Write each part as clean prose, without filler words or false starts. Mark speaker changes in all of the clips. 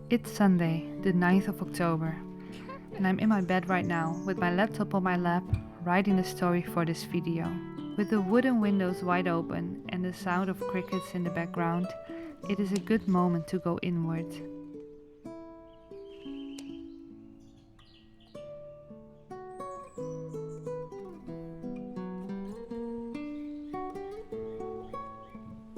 Speaker 1: It's Sunday, the 9th of October, and I'm in my bed right now with my laptop on my lap, writing the story for this video. With the wooden windows wide open and the sound of crickets in the background, it is a good moment to go inward.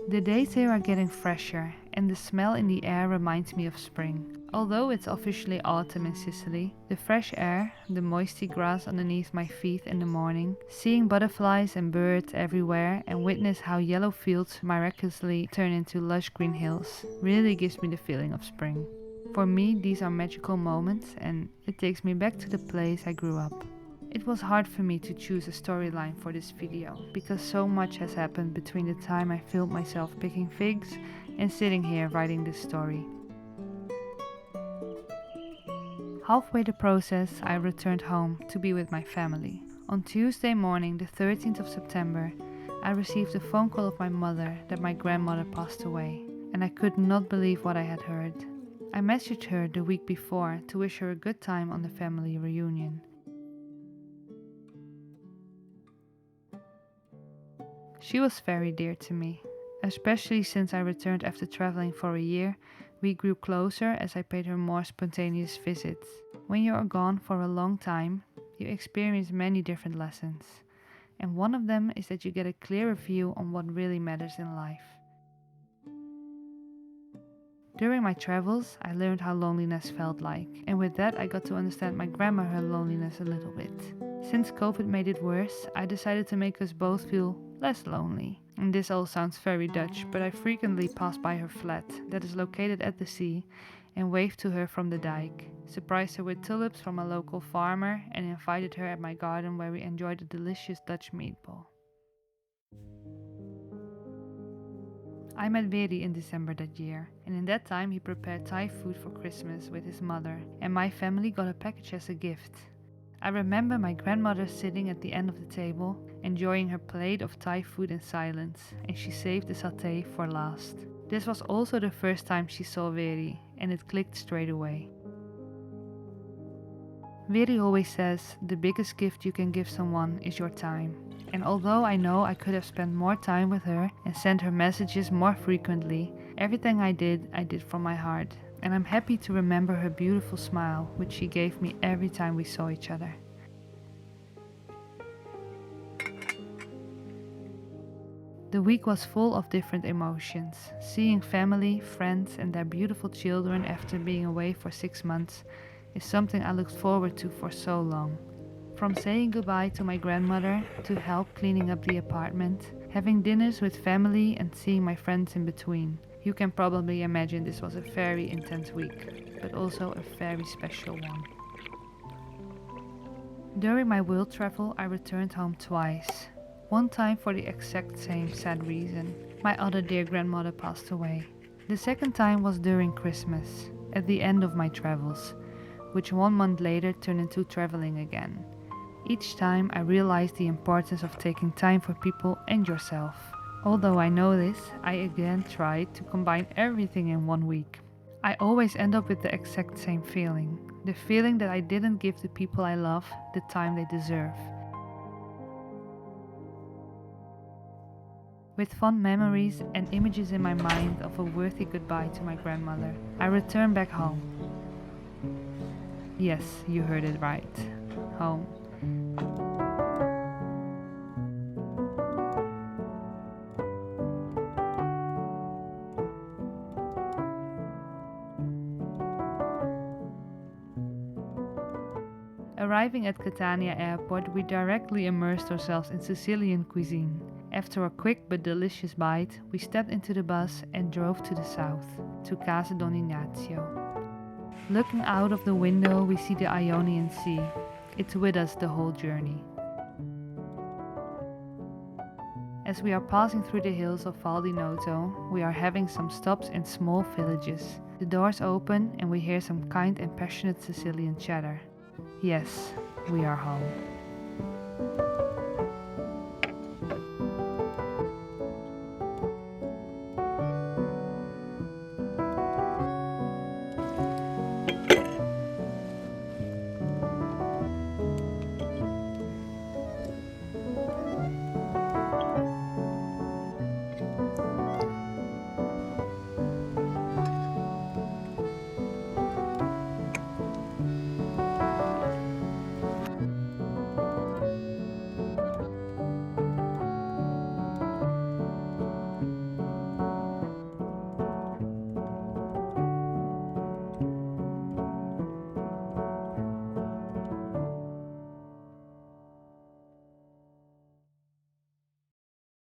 Speaker 1: The days here are getting fresher, and the smell in the air reminds me of spring. Although it's officially autumn in Sicily, the fresh air, the moisty grass underneath my feet in the morning, seeing butterflies and birds everywhere and witness how yellow fields miraculously turn into lush green hills, really gives me the feeling of spring. For me, these are magical moments and it takes me back to the place I grew up. It was hard for me to choose a storyline for this video, because so much has happened between the time I filmed myself picking figs and sitting here writing this story. Halfway the process, I returned home to be with my family. On Tuesday morning, the 13th of September, I received a phone call of my mother that my grandmother passed away, and I could not believe what I had heard. I messaged her the week before to wish her a good time on the family reunion. She was very dear to me, especially since I returned after traveling for a year. We grew closer as I paid her more spontaneous visits. When you are gone for a long time, you experience many different lessons, and one of them is that you get a clearer view on what really matters in life. During my travels, I learned how loneliness felt like, and with that I got to understand my grandma her loneliness a little bit. Since COVID made it worse, I decided to make us both feel less lonely. And this all sounds very Dutch, but I frequently passed by her flat, that is located at the sea, and waved to her from the dike, surprised her with tulips from a local farmer, and invited her at my garden where we enjoyed a delicious Dutch meatball. I met Veri in December that year, and in that time he prepared Thai food for Christmas with his mother, and my family got a package as a gift. I remember my grandmother sitting at the end of the table, enjoying her plate of Thai food in silence, and she saved the satay for last. This was also the first time she saw Veri, and it clicked straight away. Veri always says the biggest gift you can give someone is your time. And although I know I could have spent more time with her and sent her messages more frequently, everything I did from my heart. And I'm happy to remember her beautiful smile, which she gave me every time we saw each other. The week was full of different emotions. Seeing family, friends and their beautiful children after being away for 6 months is something I looked forward to for so long. From saying goodbye to my grandmother, to help cleaning up the apartment, having dinners with family and seeing my friends in between. You can probably imagine this was a very intense week, but also a very special one. During my world travel, I returned home twice. One time for the exact same sad reason. My other dear grandmother passed away. The second time was during Christmas, at the end of my travels, which 1 month later turned into traveling again. Each time I realized the importance of taking time for people and yourself. Although I know this, I again tried to combine everything in 1 week. I always end up with the exact same feeling. The feeling that I didn't give the people I love the time they deserve. With fond memories and images in my mind of a worthy goodbye to my grandmother, I return back home. Yes, you heard it right. Home. Arriving at Catania airport, we directly immersed ourselves in Sicilian cuisine. After a quick but delicious bite, we stepped into the bus and drove to the south, to Casa Don Ignazio. Looking out of the window, we see the Ionian Sea. It's with us the whole journey. As we are passing through the hills of Val di Noto, we are having some stops in small villages. The doors open and we hear some kind and passionate Sicilian chatter. Yes, we are home.